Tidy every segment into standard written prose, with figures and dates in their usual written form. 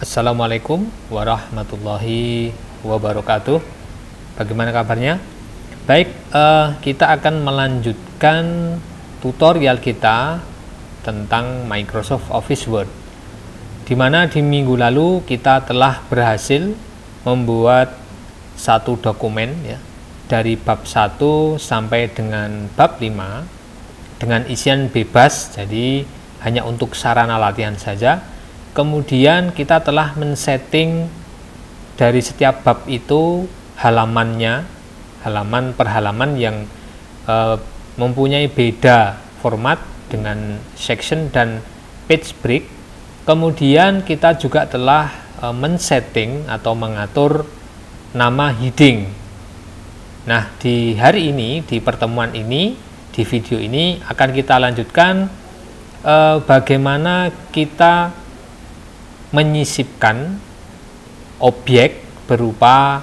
Assalamualaikum warahmatullahi wabarakatuh. Bagaimana kabarnya? Baik, kita akan melanjutkan tutorial kita tentang Microsoft Office Word, di mana di minggu lalu kita telah berhasil membuat satu dokumen ya, dari bab 1 sampai dengan bab 5 dengan isian bebas, jadi hanya untuk sarana latihan saja. Kemudian kita telah men-setting dari setiap bab itu halamannya, halaman per halaman yang mempunyai beda format dengan section dan page break. Kemudian kita juga telah men-setting atau mengatur nama heading. Nah, di hari ini, di pertemuan ini, di video ini akan kita lanjutkan bagaimana kita menyisipkan objek berupa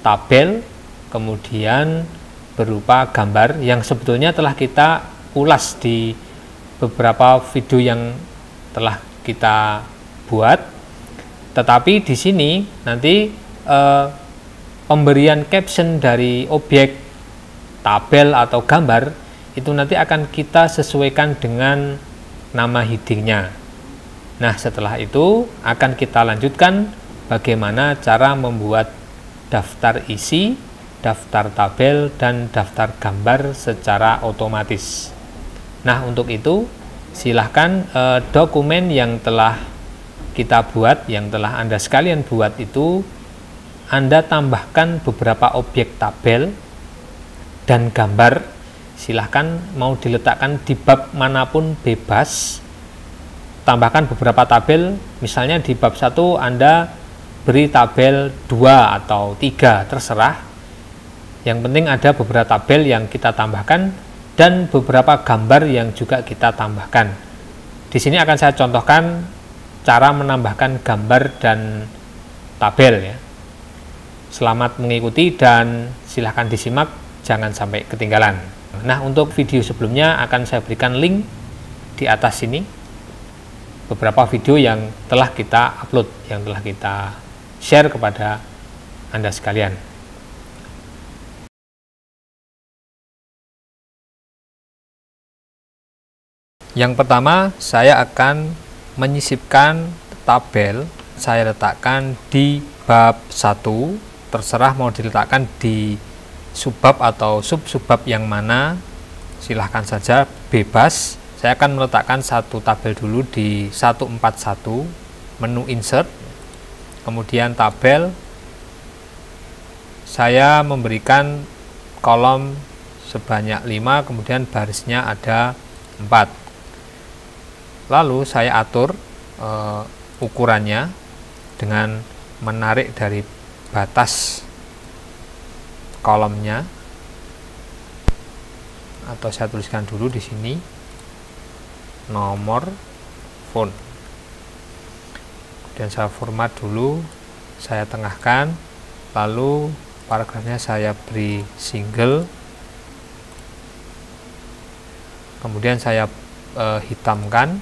tabel, kemudian berupa gambar yang sebetulnya telah kita ulas di beberapa video yang telah kita buat. Tetapi di sini nanti pemberian caption dari objek tabel atau gambar itu nanti akan kita sesuaikan dengan nama headingnya. Nah, setelah itu akan kita lanjutkan bagaimana cara membuat daftar isi, daftar tabel, dan daftar gambar secara otomatis. Nah, untuk itu silahkan dokumen yang telah kita buat, yang telah Anda sekalian buat itu, Anda tambahkan beberapa objek tabel dan gambar. Silahkan mau diletakkan di bab manapun bebas. Tambahkan beberapa tabel, misalnya di bab 1 Anda beri tabel 2 atau 3, terserah. Yang penting ada beberapa tabel yang kita tambahkan dan beberapa gambar yang juga kita tambahkan. Di sini akan saya contohkan cara menambahkan gambar dan tabel ya. Selamat mengikuti dan silahkan disimak, jangan sampai ketinggalan. Nah, untuk video sebelumnya akan saya berikan link di atas sini. Beberapa video yang telah kita upload, yang telah kita share kepada Anda sekalian. Yang pertama, saya akan menyisipkan tabel. Saya letakkan di bab 1, terserah mau diletakkan di subbab atau sub-subbab yang mana, silahkan saja, bebas. Saya akan meletakkan satu tabel dulu di 141, menu insert, kemudian tabel. Saya memberikan kolom sebanyak 5, kemudian barisnya ada 4. Lalu saya atur ukurannya dengan menarik dari batas kolomnya, atau saya tuliskan dulu di sini nomor font. Kemudian saya format dulu, saya tengahkan, lalu paragrafnya saya beri single, kemudian saya hitamkan,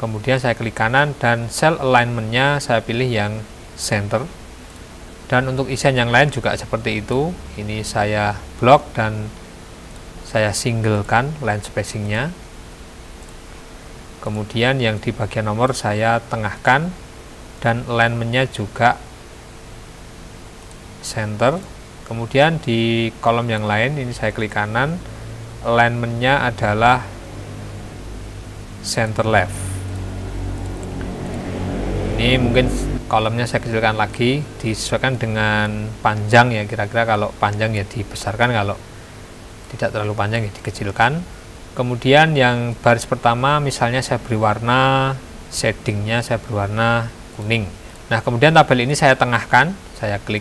kemudian saya klik kanan dan cell alignmentnya saya pilih yang center. Dan untuk isian yang lain juga seperti itu. Ini saya blok dan saya singlekan line spacingnya. Kemudian yang di bagian nomor saya tengahkan dan alignmentnya juga center. Kemudian di kolom yang lain ini saya klik kanan, alignmentnya adalah center left. Ini mungkin kolomnya saya kecilkan lagi, disesuaikan dengan panjang ya, kira-kira kalau panjang ya dibesarkan, kalau tidak terlalu panjang ya dikecilkan. Kemudian yang baris pertama misalnya saya beri warna, shadingnya saya beri warna kuning. Nah, kemudian tabel ini saya tengahkan, saya klik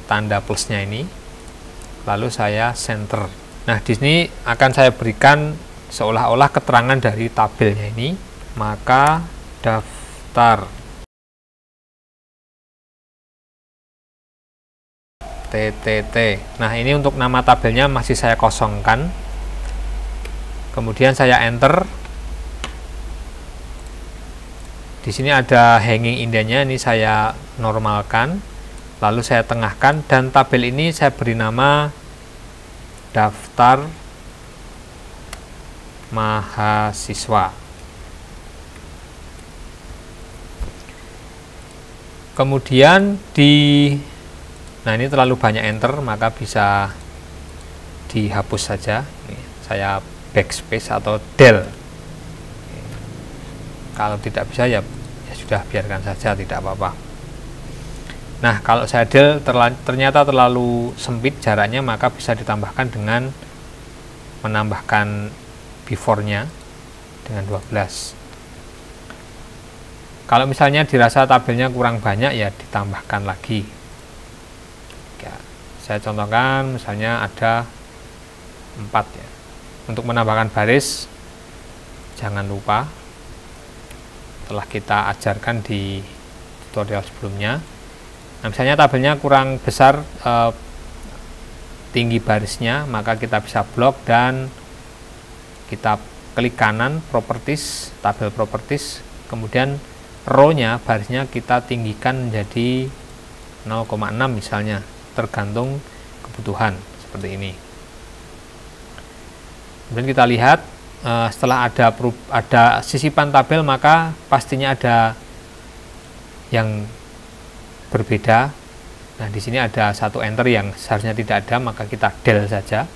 tanda plusnya ini, lalu saya center. Nah, di sini akan saya berikan seolah-olah keterangan dari tabelnya ini, maka daftar TTT. Nah, ini untuk nama tabelnya masih saya kosongkan. Kemudian saya enter. Di sini ada hanging indentnya, ini saya normalkan, lalu saya tengahkan, dan tabel ini saya beri nama daftar mahasiswa. Kemudian nah ini terlalu banyak enter, maka bisa dihapus saja. Ini saya backspace atau del. Kalau tidak bisa ya sudah, biarkan saja, tidak apa-apa. Nah, kalau saya del ternyata terlalu sempit jaraknya, maka bisa ditambahkan dengan menambahkan before-nya dengan 12. Kalau misalnya dirasa tabelnya kurang banyak, ya ditambahkan lagi. Ya, saya contohkan misalnya ada 4 ya. Untuk menambahkan baris, jangan lupa telah kita ajarkan di tutorial sebelumnya. Nah, misalnya tabelnya kurang besar tinggi barisnya, maka kita bisa blok dan kita klik kanan properties, tabel properties, kemudian row-nya, barisnya kita tinggikan menjadi 0,6 misalnya, tergantung kebutuhan, seperti ini. Kemudian kita lihat setelah ada sisipan tabel, maka pastinya ada yang berbeda. Nah, di sini ada satu enter yang seharusnya tidak ada, maka kita del saja.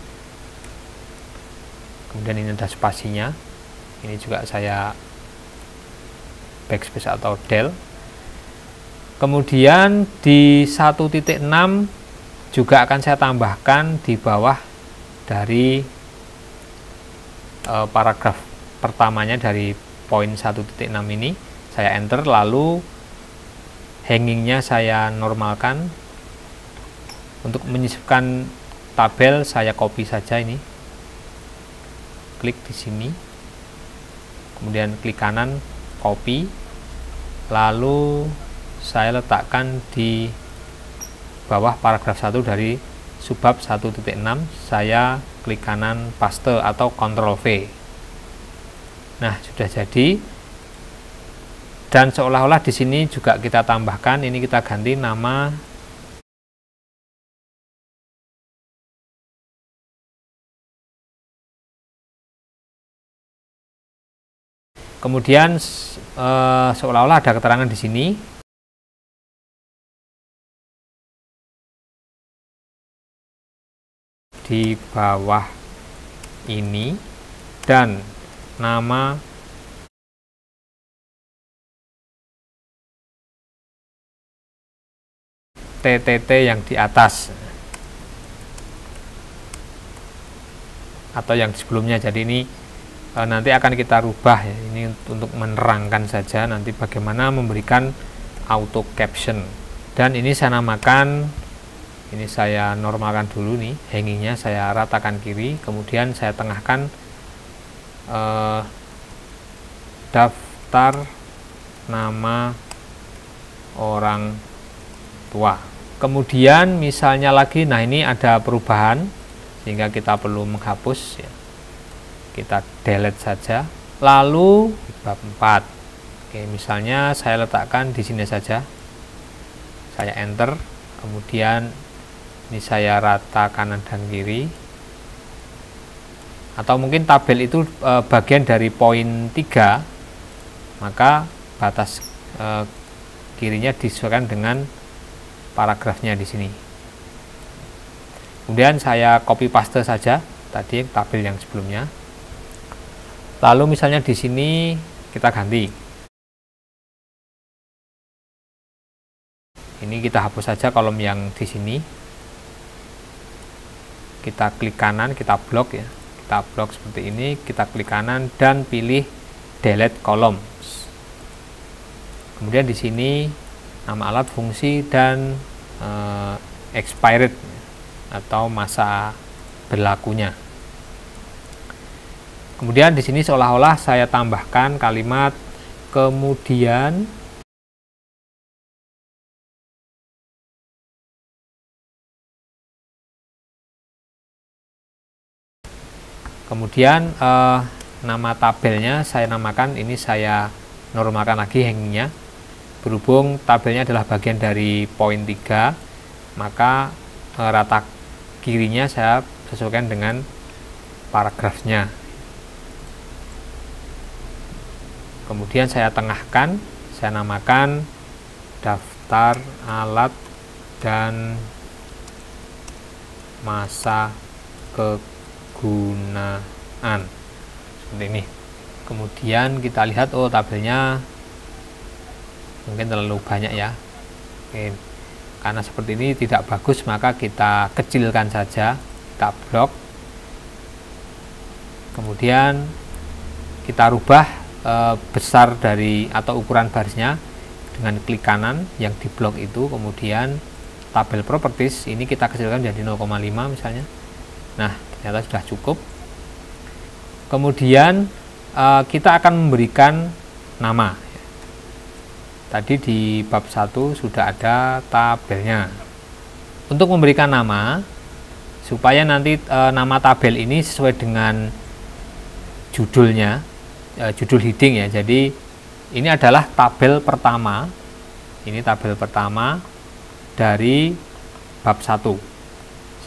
Kemudian ini ada spasinya, ini juga saya backspace atau del. Kemudian di 1.6 juga akan saya tambahkan di bawah dari paragraf pertamanya, dari poin 1.6 ini saya enter, lalu hangingnya saya normalkan. Untuk menyisipkan tabel saya copy saja, ini klik di sini, kemudian klik kanan copy, lalu saya letakkan di bawah paragraf 1 dari subbab 1.6, saya klik kanan paste atau Ctrl V. Nah, sudah jadi. Dan seolah-olah di sini juga kita tambahkan, ini kita ganti nama kemudian seolah-olah ada keterangan di sini. Di bawah ini, dan nama TTT yang di atas atau yang sebelumnya. Jadi ini nanti akan kita rubah ya, ini untuk menerangkan saja nanti bagaimana memberikan auto caption. Dan ini saya namakan, ini saya normalkan dulu nih, hangingnya saya ratakan kiri, kemudian saya tengahkan daftar nama orang tua. Kemudian misalnya lagi, nah ini ada perubahan sehingga kita perlu menghapus ya. Kita delete saja, lalu bab 4. Oke, misalnya saya letakkan di sini saja, saya enter, kemudian ini saya rata kanan dan kiri, atau mungkin tabel itu bagian dari poin 3, maka batas kirinya disesuaikan dengan paragrafnya di sini. Kemudian saya copy paste saja tadi tabel yang sebelumnya. Lalu misalnya di sini kita ganti. Ini kita hapus saja kolom yang di sini. Kita klik kanan, kita blok ya. Kita blok seperti ini, kita klik kanan dan pilih delete columns. Kemudian di sini nama alat, fungsi, dan expired atau masa berlakunya. Kemudian di sini seolah-olah saya tambahkan kalimat kemudian nama tabelnya saya namakan, ini saya normalkan lagi hangingnya. Berhubung tabelnya adalah bagian dari poin 3, maka rata kirinya saya sesuaikan dengan paragrafnya. Kemudian saya tengahkan, saya namakan daftar alat dan masa kegunaan, seperti ini. Kemudian kita lihat, oh tabelnya mungkin terlalu banyak ya. Oke. Karena seperti ini tidak bagus, maka kita kecilkan saja, kita blok. Kemudian kita rubah besar dari atau ukuran barisnya dengan klik kanan yang di blok itu. Kemudian tabel properties ini kita kecilkan jadi 0,5 misalnya. Nah, ternyata sudah cukup. Kemudian kita akan memberikan nama. Tadi di bab 1 sudah ada tabelnya. Untuk memberikan nama, supaya nanti nama tabel ini sesuai dengan judulnya, judul heading ya. Jadi ini adalah tabel pertama. Ini tabel pertama dari bab 1.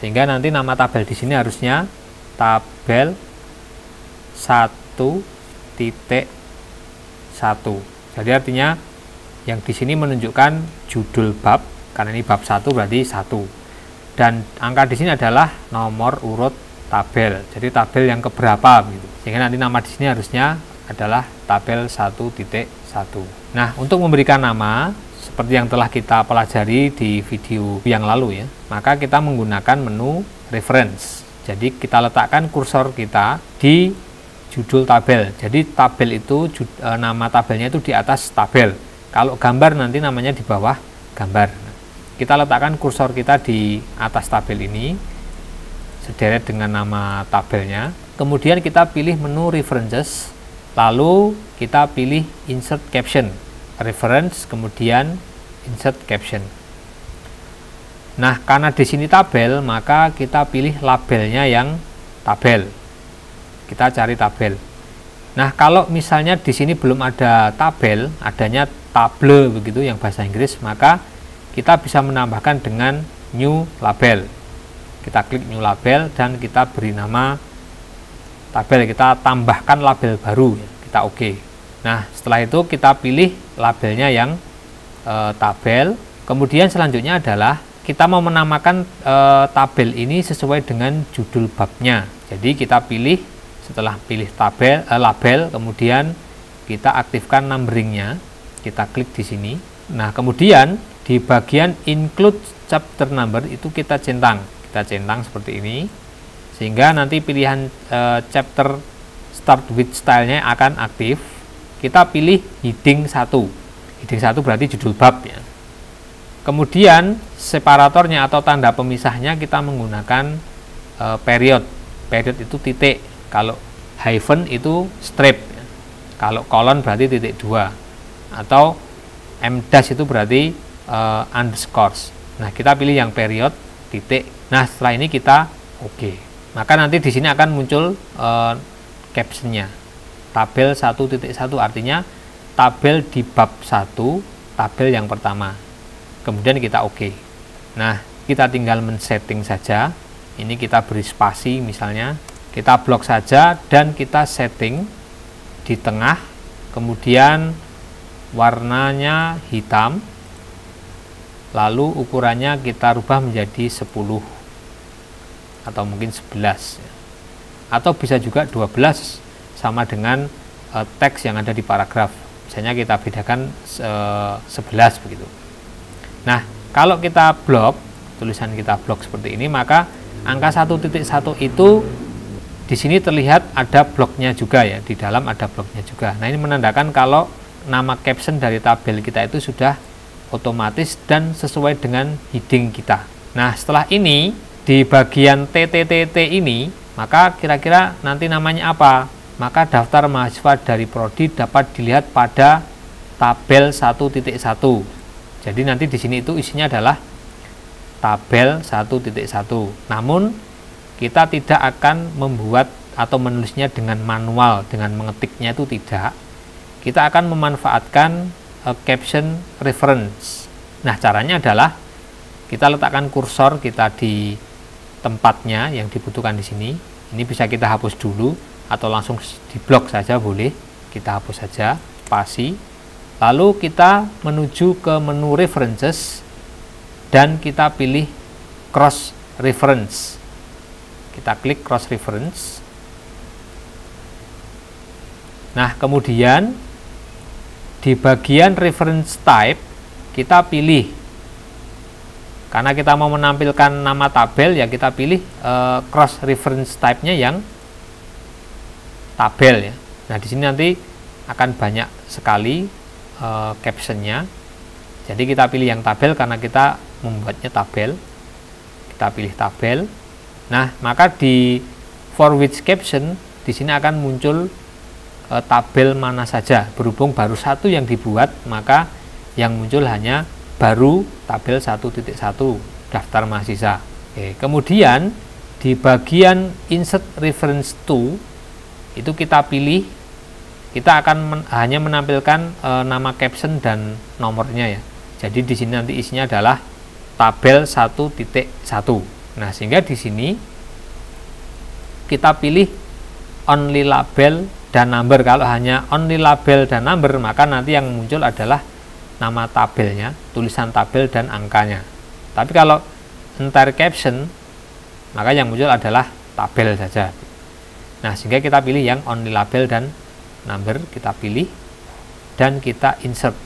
Sehingga nanti nama tabel di sini harusnya tabel 1.1. Jadi artinya yang di sini menunjukkan judul bab, karena ini bab 1 berarti 1. Dan angka di sini adalah nomor urut tabel. Jadi tabel yang keberapa gitu. Sehingga nanti nama di sini harusnya adalah tabel 1.1. Nah, untuk memberikan nama seperti yang telah kita pelajari di video yang lalu ya, maka kita menggunakan menu reference. Jadi kita letakkan kursor kita di judul tabel. Jadi tabel itu nama tabelnya itu di atas tabel. Kalau gambar nanti namanya di bawah gambar. Kita letakkan kursor kita di atas tabel ini, sederet dengan nama tabelnya. Kemudian kita pilih menu references, lalu kita pilih insert caption, reference, kemudian insert caption. Nah, karena di sini tabel, maka kita pilih labelnya yang tabel. Kita cari tabel. Nah, kalau misalnya di sini belum ada tabel, adanya table begitu yang bahasa Inggris, maka kita bisa menambahkan dengan new label. Kita klik new label dan kita beri nama tabel, kita tambahkan label baru, kita oke. Nah, setelah itu kita pilih labelnya yang tabel. Kemudian selanjutnya adalah kita mau menamakan tabel ini sesuai dengan judul babnya. Jadi kita pilih, setelah pilih tabel label, kemudian kita aktifkan numberingnya. Kita klik di sini. Nah, kemudian di bagian include chapter number itu kita centang. Kita centang seperti ini. Sehingga nanti pilihan chapter start with style-nya akan aktif. Kita pilih heading 1. Heading 1 berarti judul bab ya. Kemudian separatornya atau tanda pemisahnya kita menggunakan period. Period itu titik. Kalau hyphen itu strip. Kalau kolon berarti titik 2. Atau M dash itu berarti underscores. Nah, kita pilih yang period titik. Nah, setelah ini kita oke. Maka nanti di sini akan muncul captionnya. Tabel 1.1 artinya tabel di bab 1, tabel yang pertama. Kemudian kita oke. Nah, kita tinggal men-setting saja. Ini kita beri spasi misalnya. Kita blok saja dan kita setting di tengah. Kemudian warnanya hitam, lalu ukurannya kita rubah menjadi 10 atau mungkin 11 atau bisa juga 12 sama dengan teks yang ada di paragraf. Misalnya kita bedakan 11 begitu. Nah, kalau kita blok, tulisan kita blok seperti ini, maka angka 1.1 itu di sini terlihat ada bloknya juga ya, di dalam ada bloknya juga. Nah, ini menandakan kalau nama caption dari tabel kita itu sudah otomatis dan sesuai dengan heading kita. Nah, setelah ini di bagian TTTT ini, maka kira-kira nanti namanya apa? Maka daftar mahasiswa dari prodi dapat dilihat pada tabel 1.1. Jadi nanti di sini itu isinya adalah tabel 1.1. Namun kita tidak akan membuat atau menulisnya dengan manual, dengan mengetiknya itu tidak. kita akan memanfaatkan caption reference. Nah, caranya adalah kita letakkan kursor kita di tempatnya yang dibutuhkan di sini. Ini bisa kita hapus dulu atau langsung di blok saja boleh. Kita hapus saja, spasi. Lalu kita menuju ke menu references dan kita pilih cross reference. Kita klik cross reference. Nah, kemudian di bagian reference type kita pilih, karena kita mau menampilkan nama tabel ya, kita pilih cross reference type-nya yang tabel ya. Nah, di sini nanti akan banyak sekali captionnya. Jadi kita pilih yang tabel karena kita membuatnya tabel. Kita pilih tabel. Nah, maka di for which caption di sini akan muncul tabel mana saja. Berhubung baru satu yang dibuat, maka yang muncul hanya baru tabel 1.1 daftar mahasiswa. Oke, kemudian di bagian insert reference to itu kita pilih, kita akan hanya menampilkan nama caption dan nomornya ya. Jadi di sini nanti isinya adalah tabel 1.1. Nah, sehingga di sini kita pilih only label dan number. Kalau hanya only label dan number, maka nanti yang muncul adalah nama tabelnya, tulisan tabel dan angkanya. Tapi kalau entire caption, maka yang muncul adalah tabel saja. Nah, sehingga kita pilih yang only label dan number, kita pilih dan kita insert.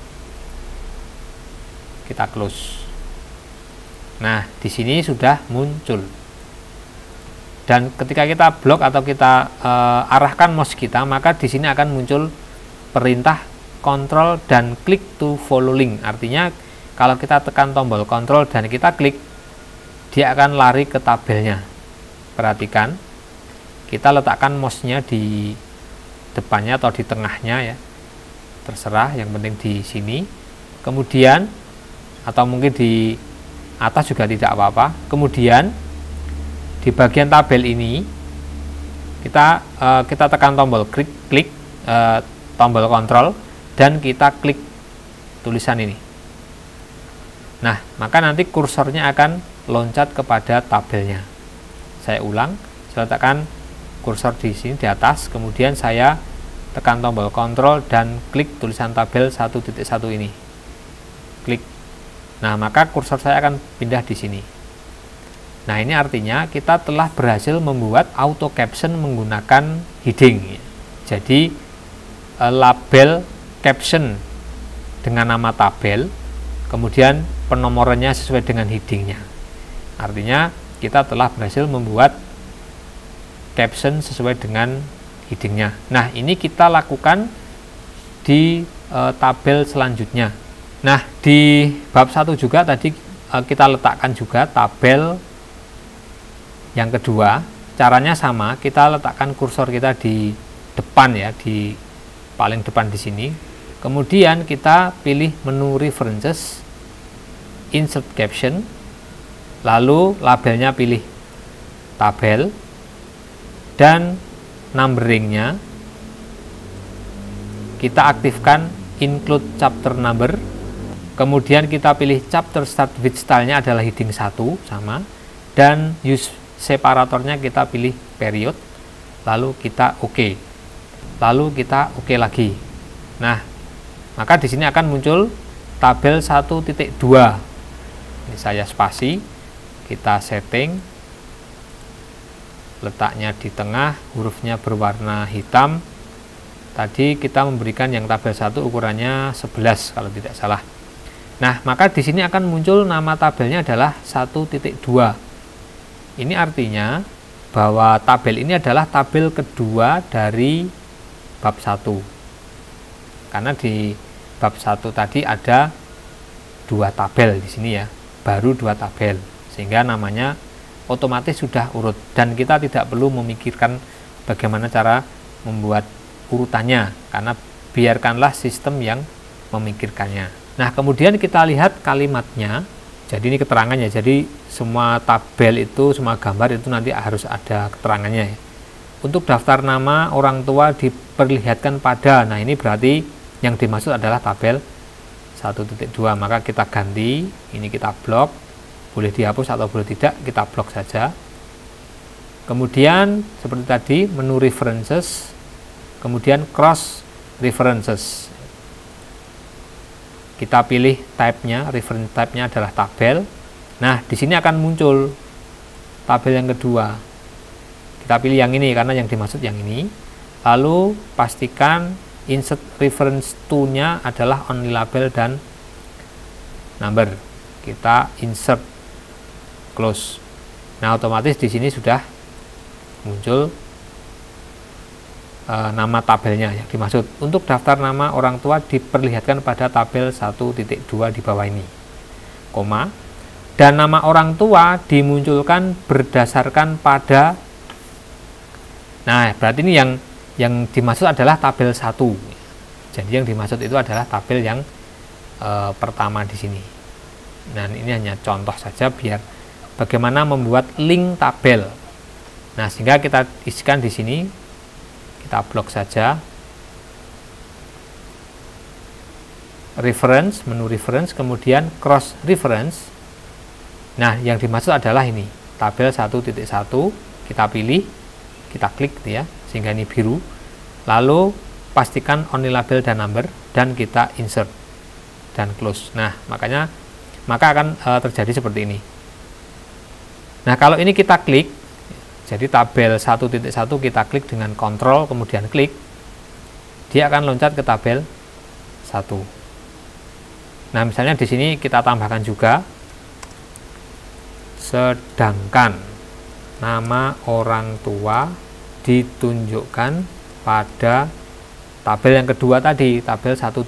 Kita close. Nah, di sini sudah muncul. Dan ketika kita blok atau kita arahkan mouse kita, maka di sini akan muncul perintah kontrol dan klik to follow link. Artinya kalau kita tekan tombol kontrol dan kita klik, dia akan lari ke tabelnya. Perhatikan, kita letakkan mouse-nya di depannya atau di tengahnya ya, terserah, yang penting di sini. Kemudian atau mungkin di atas juga tidak apa-apa. Kemudian di bagian tabel ini kita tekan tombol klik tombol kontrol dan kita klik tulisan ini. Nah, maka nanti kursornya akan loncat kepada tabelnya. Saya ulang, saya letakkan kursor di sini di atas, kemudian saya tekan tombol kontrol dan klik tulisan tabel 1.1 ini. Klik. Nah, maka kursor saya akan pindah di sini. Nah, ini artinya kita telah berhasil membuat auto caption menggunakan heading. Jadi label caption dengan nama tabel, kemudian penomorannya sesuai dengan headingnya. Artinya kita telah berhasil membuat caption sesuai dengan headingnya. Nah, ini kita lakukan di tabel selanjutnya. Nah, di bab 1 juga tadi kita letakkan juga tabel yang kedua. Caranya sama, kita letakkan kursor kita di depan ya, di paling depan di sini. Kemudian kita pilih menu references, insert caption, lalu labelnya pilih tabel dan numberingnya kita aktifkan include chapter number. Kemudian kita pilih chapter start with style-nya adalah heading 1 sama, dan use separatornya kita pilih period, lalu kita oke. Lalu kita oke lagi. Nah, maka di sini akan muncul tabel 1.2. Ini saya spasi, kita setting letaknya di tengah, hurufnya berwarna hitam. Tadi kita memberikan yang tabel 1 ukurannya 11 kalau tidak salah. Nah, maka di sini akan muncul nama tabelnya adalah 1.2. Ini artinya bahwa tabel ini adalah tabel kedua dari bab 1. Karena di bab 1 tadi ada 2 tabel di sini ya, baru 2 tabel. Sehingga namanya otomatis sudah urut dan kita tidak perlu memikirkan bagaimana cara membuat urutannya, karena biarkanlah sistem yang memikirkannya. Nah, kemudian kita lihat kalimatnya. Jadi ini keterangannya. Jadi semua tabel itu, semua gambar itu nanti harus ada keterangannya ya. Untuk daftar nama orang tua diperlihatkan pada. Nah, ini berarti yang dimaksud adalah tabel 1.2. Maka kita ganti, ini kita blok, boleh dihapus atau boleh tidak, kita blok saja. Kemudian seperti tadi, menu references, kemudian cross references. Kita pilih type-nya, reference type-nya adalah tabel. Nah, di sini akan muncul tabel yang kedua. Kita pilih yang ini karena yang dimaksud yang ini. Lalu pastikan insert reference to-nya adalah only label dan number. Kita insert, close. Nah, otomatis di sini sudah muncul nama tabelnya yang dimaksud. Untuk daftar nama orang tua diperlihatkan pada tabel 1.2 di bawah ini, koma, dan nama orang tua dimunculkan berdasarkan pada. Nah, berarti ini yang dimaksud adalah tabel 1. Jadi yang dimaksud itu adalah tabel yang pertama di sini. Dan ini hanya contoh saja biar bagaimana membuat link tabel. Nah, sehingga kita isikan di sini. Kita blok saja reference, menu reference, kemudian cross reference. Nah, yang dimaksud adalah ini tabel 1.1. Kita pilih, kita klik ya, sehingga ini biru. Lalu pastikan only label dan number, dan kita insert dan close. Nah, maka akan terjadi seperti ini. Nah, kalau ini kita klik, jadi tabel 1.1 kita klik dengan kontrol kemudian klik, dia akan loncat ke tabel 1. Nah, misalnya di sini kita tambahkan juga sedangkan nama orang tua ditunjukkan pada tabel yang kedua tadi, tabel 1.2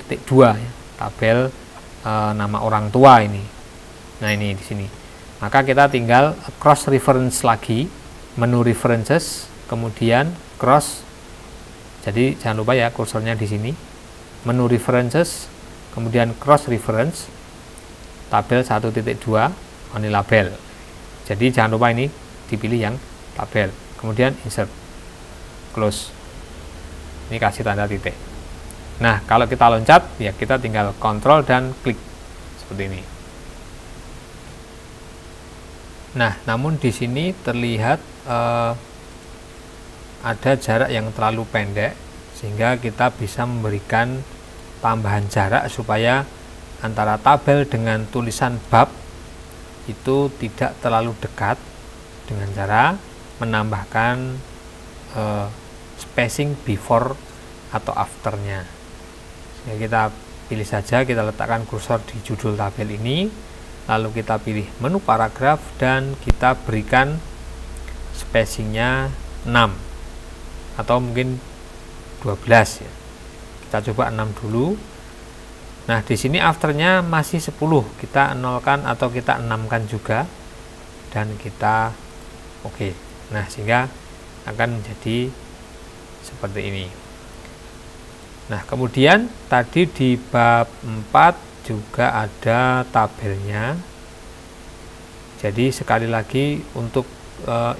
ya, tabel nama orang tua ini. Nah, ini di sini. Maka kita tinggal cross reference lagi, menu references, kemudian cross. Jadi jangan lupa ya kursornya di sini, menu references, kemudian cross reference, tabel 1.2 only label. Jadi jangan lupa ini dipilih yang tabel, kemudian insert, close. Ini kasih tanda titik. Nah, kalau kita loncat ya kita tinggal kontrol dan klik seperti ini. Nah, namun di sini terlihat ada jarak yang terlalu pendek, sehingga kita bisa memberikan tambahan jarak supaya antara tabel dengan tulisan bab itu tidak terlalu dekat, dengan cara menambahkan spacing before atau afternya. Sehingga kita pilih saja, kita letakkan kursor di judul tabel ini, lalu kita pilih menu paragraf dan kita berikan spacingnya 6 atau mungkin 12 ya. Kita coba 6 dulu. Nah, di sini afternya masih 10, kita nolkan atau kita enamkan juga dan kita oke. Nah, sehingga akan menjadi seperti ini. Nah, kemudian tadi di bab 4 juga ada tabelnya. Jadi sekali lagi untuk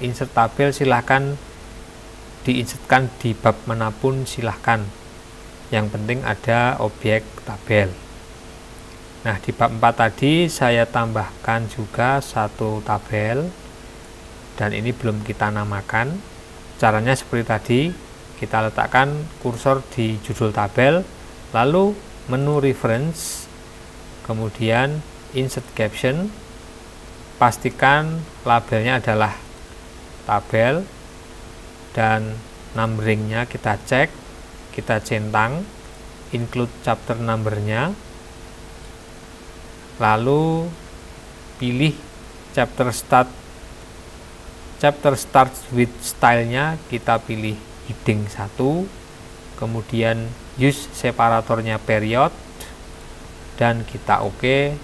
insert tabel silahkan diinsertkan di bab manapun silahkan, yang penting ada objek tabel. Nah, di bab 4 tadi saya tambahkan juga satu tabel dan ini belum kita namakan. Caranya seperti tadi, kita letakkan kursor di judul tabel, lalu menu reference, kemudian insert caption, pastikan labelnya adalah tabel dan numberingnya kita cek, kita centang, include chapter numbernya, lalu pilih chapter start with stylenya, kita pilih heading 1, kemudian use separatornya period dan kita oke,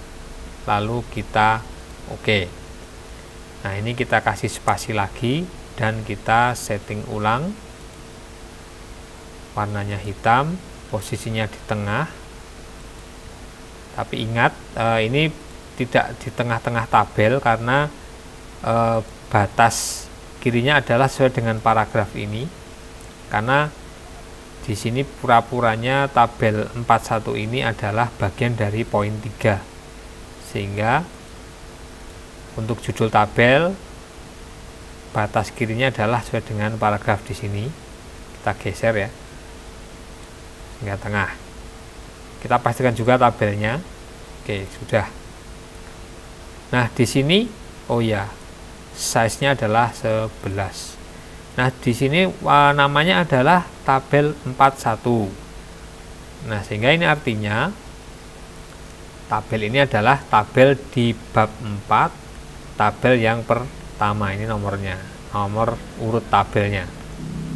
lalu kita oke. Nah, ini kita kasih spasi lagi dan kita setting ulang, warnanya hitam, posisinya di tengah. Tapi ingat, ini tidak di tengah-tengah tabel karena batas kirinya adalah sesuai dengan paragraf ini, karena di sini pura-puranya tabel 41 ini adalah bagian dari poin 3, sehingga untuk judul tabel batas kirinya adalah sesuai dengan paragraf di sini. Kita geser ya hingga tengah. Kita pastikan juga tabelnya. Oke, sudah. Nah, di sini oh ya, size-nya adalah 11. Nah, di sini namanya adalah tabel 41. Nah, sehingga ini artinya tabel ini adalah tabel di bab 4, tabel yang pertama. Ini nomornya, nomor urut tabelnya.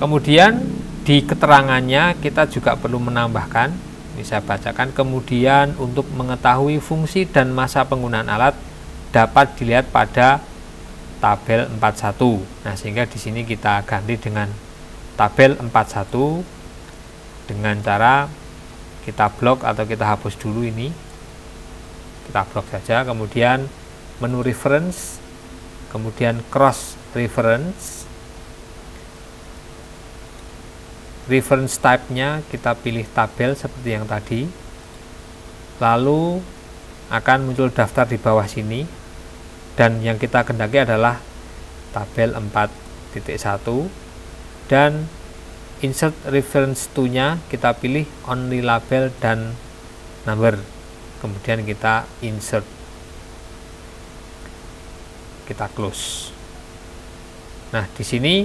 Kemudian di keterangannya kita juga perlu menambahkan, ini saya bacakan, kemudian untuk mengetahui fungsi dan masa penggunaan alat dapat dilihat pada tabel 41. Nah, sehingga di sini kita ganti dengan tabel 41 dengan cara kita blok atau kita hapus dulu ini. Kita blok saja, kemudian menu reference, kemudian cross reference. Reference type-nya kita pilih tabel seperti yang tadi. Lalu akan muncul daftar di bawah sini, dan yang kita kehendaki adalah tabel 4.1, dan insert reference to-nya kita pilih only label dan number. Kemudian kita insert, kita close. Nah, di sini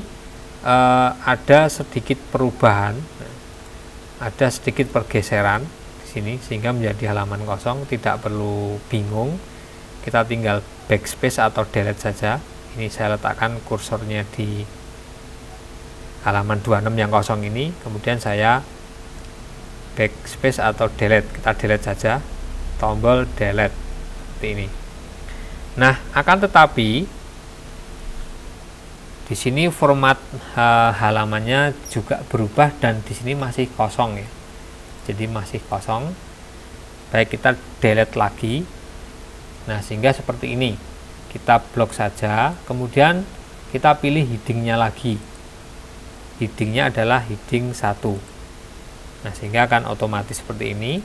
ada sedikit perubahan, ada sedikit pergeseran di sini sehingga menjadi halaman kosong. Tidak perlu bingung, kita tinggal backspace atau delete saja. Ini saya letakkan kursornya di halaman 26 yang kosong ini, kemudian saya backspace atau delete, kita delete saja, tombol delete seperti ini. Nah, akan tetapi di sini format halamannya juga berubah dan di sini masih kosong ya. Jadi masih kosong. Baik, kita delete lagi. Nah, sehingga seperti ini. Kita blok saja, kemudian kita pilih headingnya lagi. Headingnya adalah heading 1. Nah, sehingga akan otomatis seperti ini.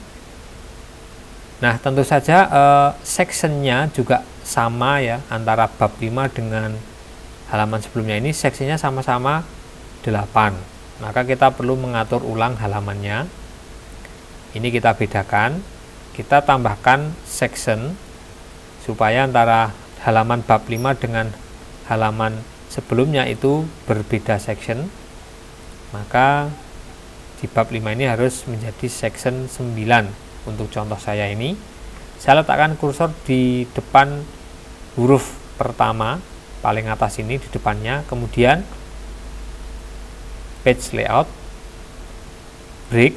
Nah, tentu saja sectionnya juga sama ya, antara bab 5 dengan halaman sebelumnya. Ini seksinya sama-sama 8, maka kita perlu mengatur ulang halamannya. Ini kita bedakan, kita tambahkan section supaya antara halaman bab 5 dengan halaman sebelumnya itu berbeda section. Maka di bab 5 ini harus menjadi section 9. Untuk contoh saya ini, saya letakkan kursor di depan huruf pertama paling atas ini, di depannya, kemudian page layout, break,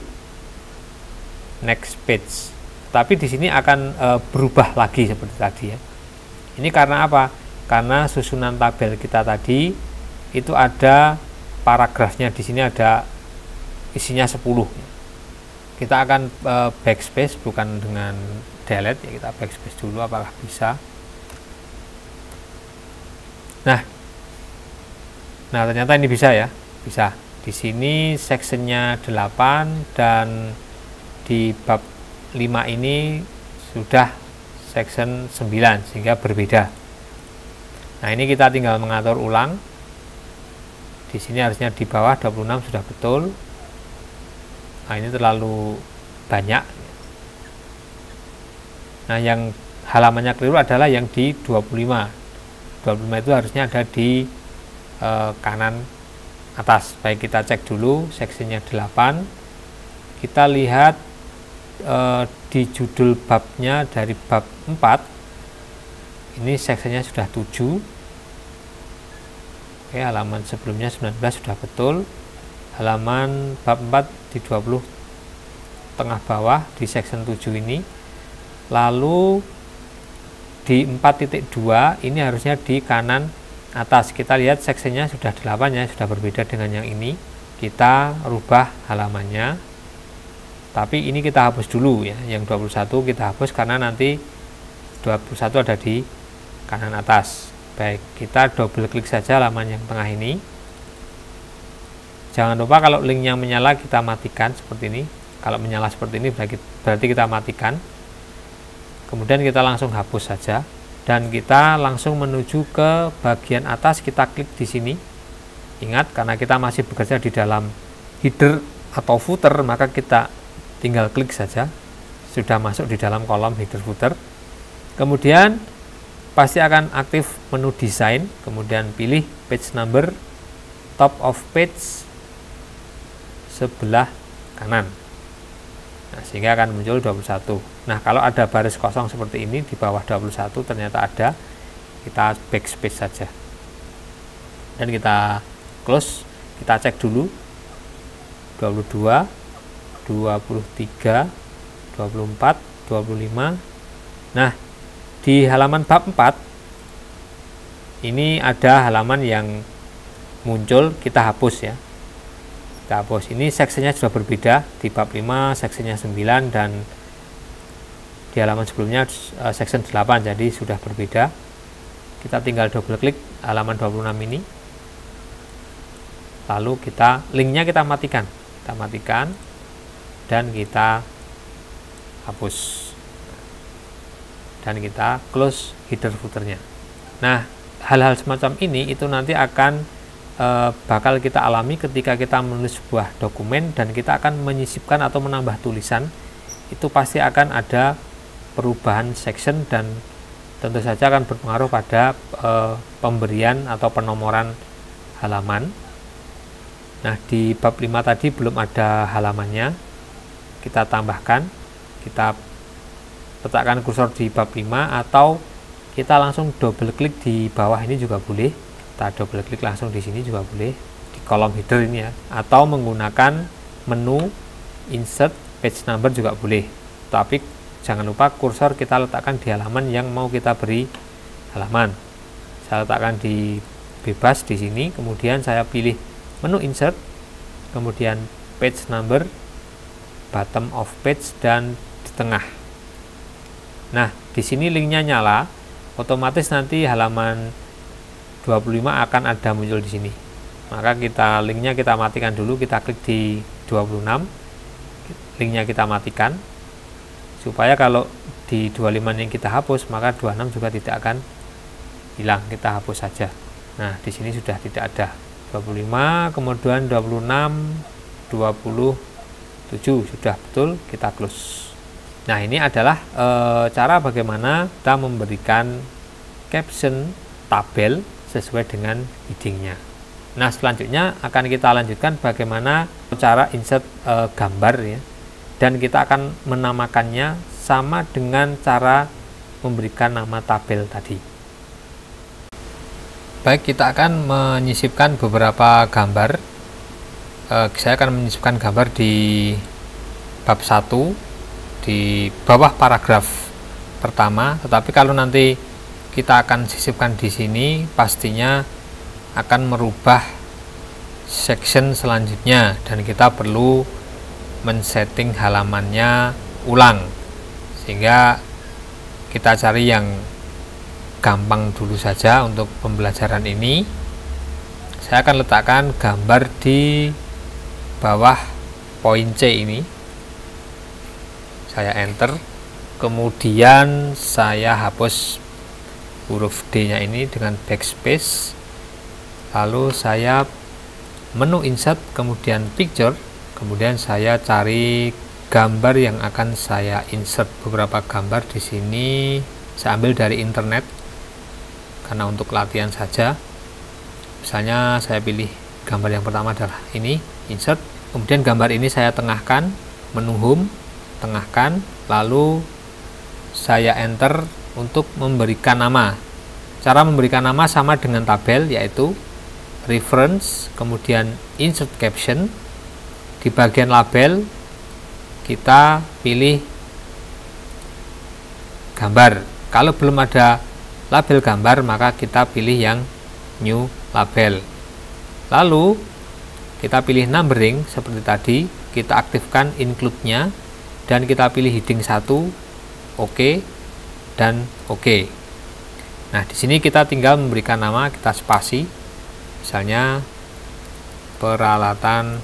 next page. Tapi di sini akan berubah lagi seperti tadi ya. Ini karena apa? Karena susunan tabel kita tadi itu ada paragrafnya, di sini ada isinya 10. Kita akan backspace, bukan dengan delete ya, kita backspace dulu apakah bisa. Nah, ternyata ini bisa ya, bisa. Di sini sectionnya 8 dan di bab 5 ini sudah section 9 sehingga berbeda. Nah, ini kita tinggal mengatur ulang. Di sini harusnya di bawah 26 sudah betul. Nah, ini terlalu banyak. Nah, yang halamannya keliru adalah yang di 25. 25 itu harusnya ada di kanan atas. Baik, kita cek dulu seksinya 8. Kita lihat di judul babnya dari bab 4. Ini seksinya sudah 7. Oke, halaman sebelumnya 19 sudah betul. Halaman bab 4 di 20 tengah bawah di section 7 ini. Lalu di 4.2 ini harusnya di kanan atas. Kita lihat seksinya sudah 8 ya, sudah berbeda dengan yang ini. Kita rubah halamannya, tapi ini kita hapus dulu ya, yang 21 kita hapus karena nanti 21 ada di kanan atas. Baik, kita double klik saja halaman yang tengah ini. Jangan lupa kalau linknya menyala kita matikan seperti ini. Kalau menyala seperti ini berarti kita matikan. Kemudian kita langsung hapus saja dan kita langsung menuju ke bagian atas, kita klik di sini. Ingat, karena kita masih bekerja di dalam header atau footer, maka kita tinggal klik saja, sudah masuk di dalam kolom header footer. Kemudian pasti akan aktif menu desain, kemudian pilih page number, top of page sebelah kanan. Nah, sehingga akan muncul 21. Nah, kalau ada baris kosong seperti ini di bawah 21 ternyata ada, kita backspace saja. Dan kita close, kita cek dulu 22, 23, 24, 25. Nah, di halaman bab 4 ini ada halaman yang muncul, kita hapus ya. Kita hapus. Ini seksinya sudah berbeda, di bab 5 seksinya 9 dan di halaman sebelumnya section 8, jadi sudah berbeda. Kita tinggal double klik halaman 26 ini. Lalu linknya kita matikan. Kita matikan dan kita hapus. Dan kita close header footernya. Nah, hal-hal semacam ini itu nanti akan bakal kita alami ketika kita menulis sebuah dokumen dan kita akan menyisipkan atau menambah tulisan. Itu pasti akan ada perubahan section dan tentu saja akan berpengaruh pada pemberian atau penomoran halaman. Nah, di bab 5 tadi belum ada halamannya, kita tambahkan, kita letakkan kursor di bab 5 atau kita langsung double klik di bawah ini juga boleh. Kita double klik langsung di sini juga boleh, di kolom header ini ya, atau menggunakan menu insert page number juga boleh. Tapi jangan lupa kursor kita letakkan di halaman yang mau kita beri halaman. Saya letakkan di bebas di sini, kemudian saya pilih menu insert, kemudian page number, bottom of page, dan di tengah. Nah, di sini linknya nyala, otomatis nanti halaman 25 akan ada muncul di sini. Maka linknya kita matikan dulu, kita klik di 26, linknya kita matikan, supaya kalau di 25 yang kita hapus, maka 26 juga tidak akan hilang, kita hapus saja. Nah, di sini sudah tidak ada 25, kemudian 26, 27 sudah betul, kita close. Nah, ini adalah cara bagaimana kita memberikan caption tabel sesuai dengan headingnya. Nah, selanjutnya akan kita lanjutkan bagaimana cara insert gambar ya, dan kita akan menamakannya sama dengan cara memberikan nama tabel tadi. Baik, kita akan menyisipkan beberapa gambar. Saya akan menyisipkan gambar di bab 1 di bawah paragraf pertama, tetapi kalau nanti kita akan sisipkan di sini, pastinya akan merubah section selanjutnya dan kita perlu men-setting halamannya ulang, sehingga kita cari yang gampang dulu saja untuk pembelajaran ini. Saya akan letakkan gambar di bawah poin C ini, saya enter, kemudian saya hapus huruf D nya ini dengan backspace, lalu saya menu insert, kemudian picture, kemudian saya cari gambar yang akan saya insert. Beberapa gambar di sini saya ambil dari internet karena untuk latihan saja. Misalnya saya pilih gambar yang pertama adalah ini, insert, kemudian gambar ini saya tengahkan, menu home, tengahkan, lalu saya enter untuk memberikan nama. Cara memberikan nama sama dengan tabel, yaitu reference, kemudian insert caption. Di bagian label kita pilih gambar. Kalau belum ada label gambar, maka kita pilih yang new label. Lalu kita pilih numbering seperti tadi, kita aktifkan include-nya dan kita pilih heading 1, oke, dan oke. Nah, di sini kita tinggal memberikan nama, kita spasi, misalnya peralatan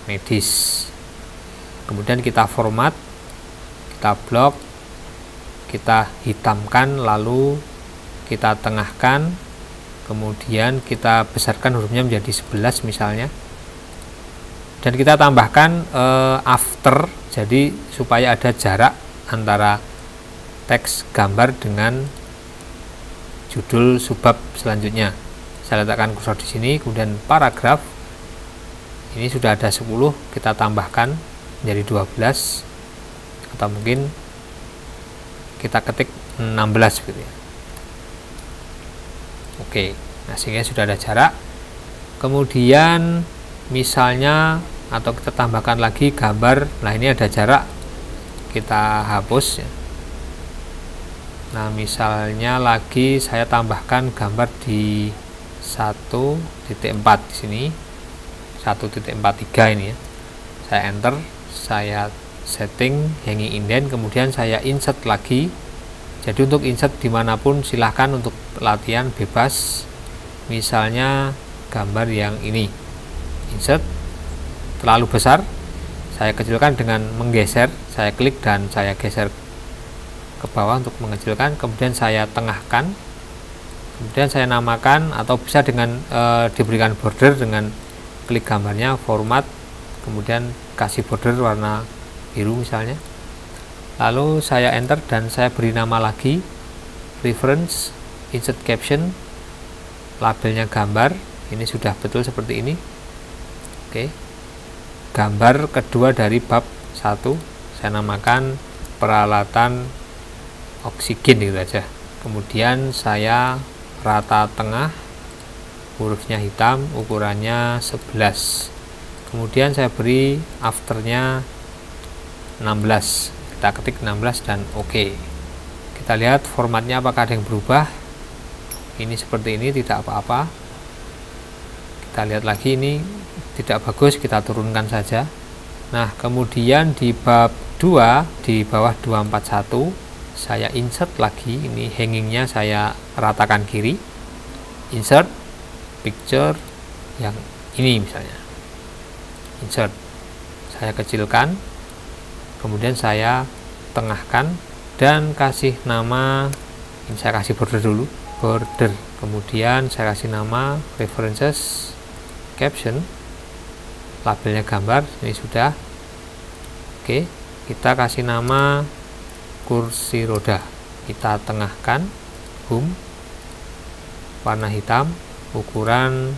medis. Kemudian kita format, kita blok, kita hitamkan, lalu kita tengahkan, kemudian kita besarkan hurufnya menjadi 11 misalnya, dan kita tambahkan after, jadi supaya ada jarak antara teks gambar dengan judul subbab selanjutnya. Saya letakkan kursor di sini, kemudian paragraf ini sudah ada 10, kita tambahkan menjadi 12, atau mungkin kita ketik 16 gitu ya. Oke, nah sehingga sudah ada jarak. Kemudian misalnya, atau kita tambahkan lagi gambar, nah ini ada jarak, kita hapus ya. Nah misalnya lagi saya tambahkan gambar di 1.4 di sini, 1.43 ini ya. Saya enter, saya setting hanging indent, kemudian saya insert lagi. Jadi untuk insert dimanapun silahkan, untuk latihan bebas. Misalnya gambar yang ini, insert terlalu besar, saya kecilkan dengan menggeser, saya klik dan saya geser ke bawah untuk mengecilkan, kemudian saya tengahkan, kemudian saya namakan, atau bisa dengan diberikan border dengan klik gambarnya, format, kemudian kasih border warna biru misalnya, lalu saya enter dan saya beri nama lagi, reference, insert caption, labelnya gambar, ini sudah betul seperti ini. Oke, gambar kedua dari bab 1 saya namakan peralatan oksigen gitu aja, kemudian saya rata tengah, hurufnya hitam, ukurannya 11, kemudian saya beri afternya 16, kita ketik 16 dan oke. Kita lihat formatnya apakah ada yang berubah. Ini seperti ini, tidak apa-apa. Kita lihat lagi, ini tidak bagus, kita turunkan saja. Nah kemudian di bab 2 di bawah 241 saya insert lagi, ini hangingnya saya ratakan kiri, insert picture yang ini misalnya, insert, saya kecilkan, kemudian saya tengahkan dan kasih nama, ini saya kasih border dulu, border, kemudian saya kasih nama references, caption, labelnya gambar, ini sudah. Oke, kita kasih nama kursi roda, kita tengahkan, home, warna hitam, ukuran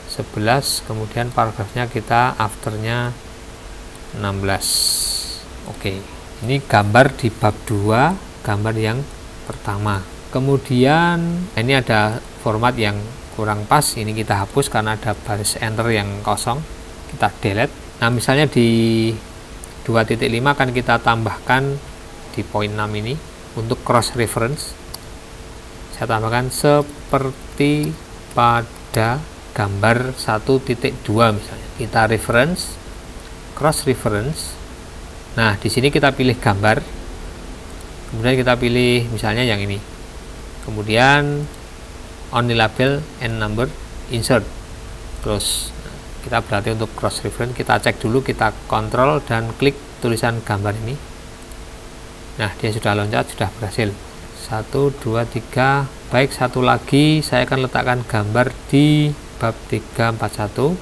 11, kemudian paragrafnya kita afternya 16. Oke, ini gambar di bab 2, gambar yang pertama. Kemudian ini ada format yang kurang pas, ini kita hapus karena ada baris enter yang kosong, kita delete. Nah misalnya di 2.5 akan kita tambahkan di poin 6 ini untuk cross reference, saya tambahkan seperti pada gambar 1.2 misalnya, kita reference, cross reference. Nah di sini kita pilih gambar, kemudian kita pilih misalnya yang ini, kemudian only label and number, insert, close. Kita berarti untuk cross reference, kita cek dulu, kita kontrol dan klik tulisan gambar ini. Nah dia sudah loncat, sudah berhasil. 1, 2, 3. Baik, satu lagi saya akan letakkan gambar di bab 341,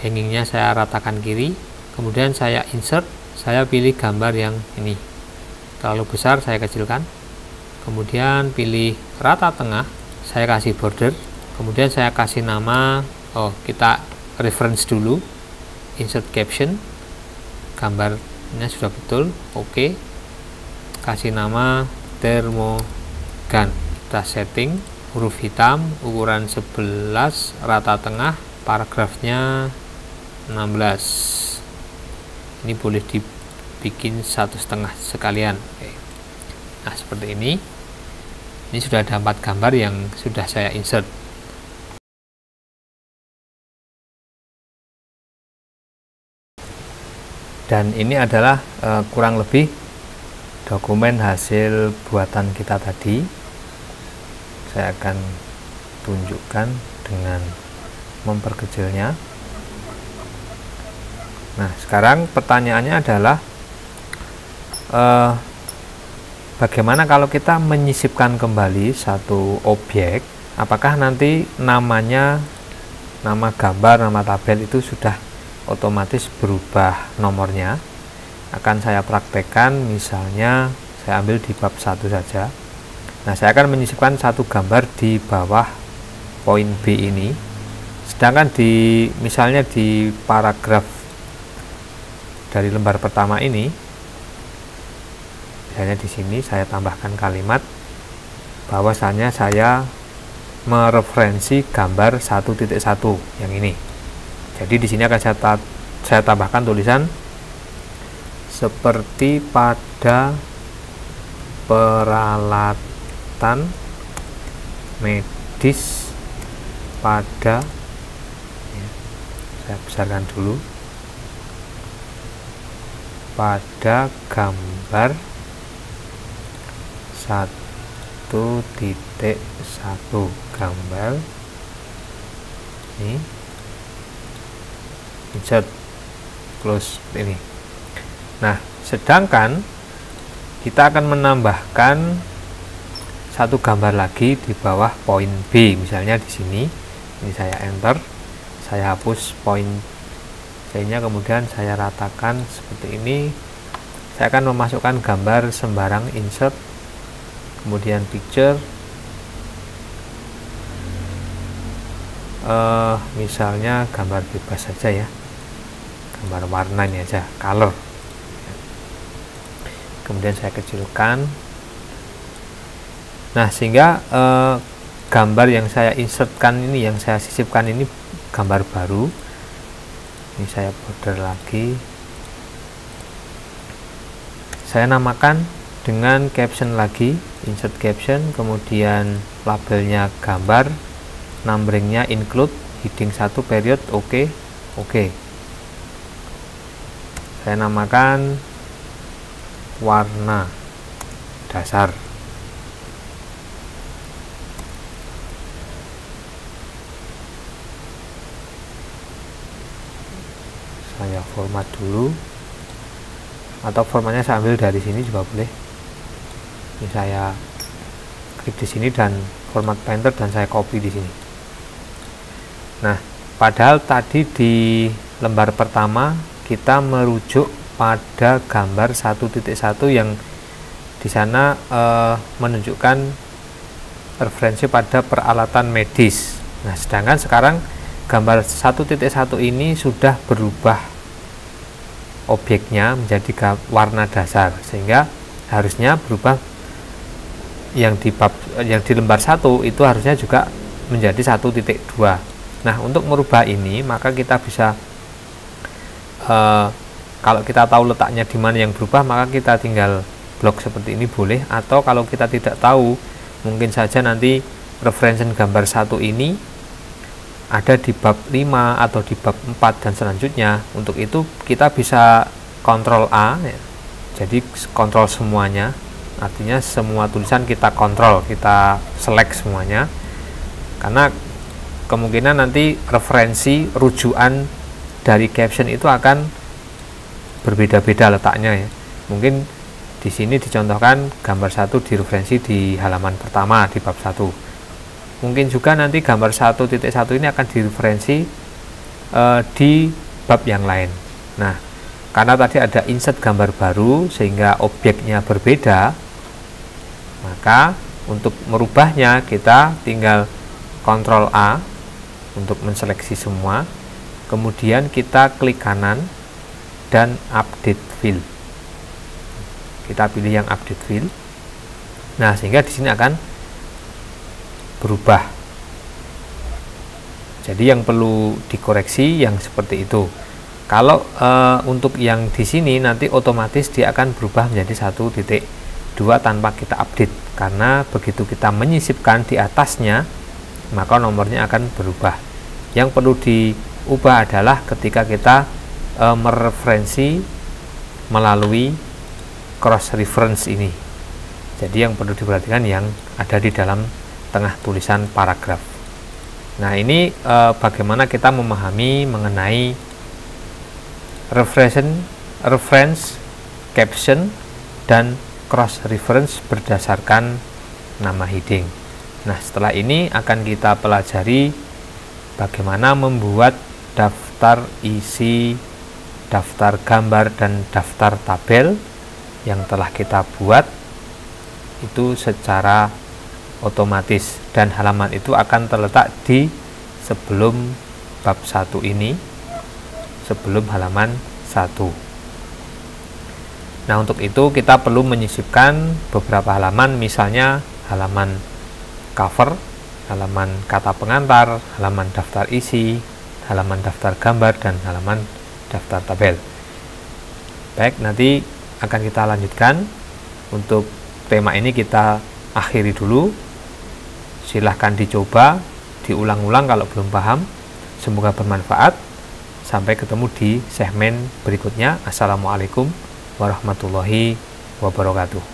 hangingnya saya ratakan kiri, kemudian saya insert, saya pilih gambar yang ini, terlalu besar saya kecilkan, kemudian pilih rata tengah, saya kasih border, kemudian saya kasih nama, kita reference dulu, insert caption, gambarnya sudah betul, oke. Kasih nama termogan, kita setting, huruf hitam, ukuran 11, rata tengah, paragrafnya 16. Ini boleh dibikin 1,5 sekalian. Oke. Nah seperti ini sudah ada 4 gambar yang sudah saya insert. Dan ini adalah kurang lebih dokumen hasil buatan kita tadi. Saya akan tunjukkan dengan memperkecilnya. Nah, sekarang pertanyaannya adalah bagaimana kalau kita menyisipkan kembali satu objek, apakah nanti namanya, nama gambar, nama tabel itu sudah otomatis berubah nomornya? Akan saya praktekkan, misalnya saya ambil di bab 1 saja. Nah, saya akan menyisipkan satu gambar di bawah poin B ini, sedangkan misalnya di paragraf dari lembar pertama ini, misalnya di sini saya tambahkan kalimat bahwasanya saya mereferensi gambar 1.1 yang ini. Jadi di sini akan saya tambahkan tulisan seperti pada peralatan medis pada, ya, saya besarkan dulu, pada gambar 1.1 gambar ini, insert close ini. Nah, sedangkan kita akan menambahkan satu gambar lagi di bawah poin B, misalnya di sini. Ini saya enter, saya hapus poin C-nya, kemudian saya ratakan seperti ini. Saya akan memasukkan gambar sembarang, insert, kemudian picture, misalnya gambar bebas saja ya, gambar warna ini aja, color. Kemudian saya kecilkan. Nah, sehingga gambar yang saya insertkan ini, yang saya sisipkan ini gambar baru. Ini saya border lagi, saya namakan dengan caption lagi, insert caption, kemudian labelnya gambar, numberingnya include, heading 1 period, oke. Saya namakan warna dasar. Saya format dulu, atau formatnya saya ambil dari sini juga boleh. Ini saya klik di sini dan format painter dan saya copy di sini. Nah, padahal tadi di lembar pertama kita merujuk pada gambar 1.1 yang di sana menunjukkan referensi pada peralatan medis. Nah, sedangkan sekarang gambar 1.1 ini sudah berubah objeknya menjadi warna dasar, sehingga harusnya berubah yang di lembar 1 itu harusnya juga menjadi 1.2. Nah, untuk merubah ini maka kita bisa kalau kita tahu letaknya di mana yang berubah, maka kita tinggal blok seperti ini boleh, atau kalau kita tidak tahu, mungkin saja nanti referensi gambar 1 ini ada di bab 5 atau di bab 4 dan selanjutnya. Untuk itu kita bisa Ctrl A ya. Jadi kontrol semuanya, artinya semua tulisan kita kontrol, kita select semuanya, karena kemungkinan nanti referensi rujukan dari caption itu akan berbeda-beda letaknya ya. Mungkin di sini dicontohkan gambar 1 direferensi di halaman pertama di bab 1. Mungkin juga nanti gambar 1.1 ini akan direferensi di bab yang lain. Nah, karena tadi ada insert gambar baru sehingga objeknya berbeda, maka untuk merubahnya kita tinggal Ctrl A untuk menseleksi semua, kemudian kita klik kanan dan update fill. Kita pilih yang update fill. Nah, sehingga di sini akan berubah. Jadi yang perlu dikoreksi yang seperti itu. Kalau untuk yang di sini nanti otomatis dia akan berubah menjadi 1.2 tanpa kita update, karena begitu kita menyisipkan di atasnya maka nomornya akan berubah. Yang perlu diubah adalah ketika kita mereferensi melalui cross reference ini. Jadi yang perlu diperhatikan yang ada di dalam tengah tulisan paragraf. Nah, ini bagaimana kita memahami mengenai reference, caption, dan cross reference berdasarkan nama heading. Nah, setelah ini akan kita pelajari bagaimana membuat daftar isi, daftar gambar, dan daftar tabel yang telah kita buat itu secara otomatis, dan halaman itu akan terletak di sebelum bab 1 ini, sebelum halaman 1. Nah, untuk itu kita perlu menyisipkan beberapa halaman, misalnya halaman cover, halaman kata pengantar, halaman daftar isi, halaman daftar gambar, dan halaman daftar tabel. Baik, nanti akan kita lanjutkan. Untuk tema ini kita akhiri dulu. Silahkan dicoba, diulang-ulang kalau belum paham. Semoga bermanfaat. Sampai ketemu di segmen berikutnya. Assalamualaikum warahmatullahi wabarakatuh.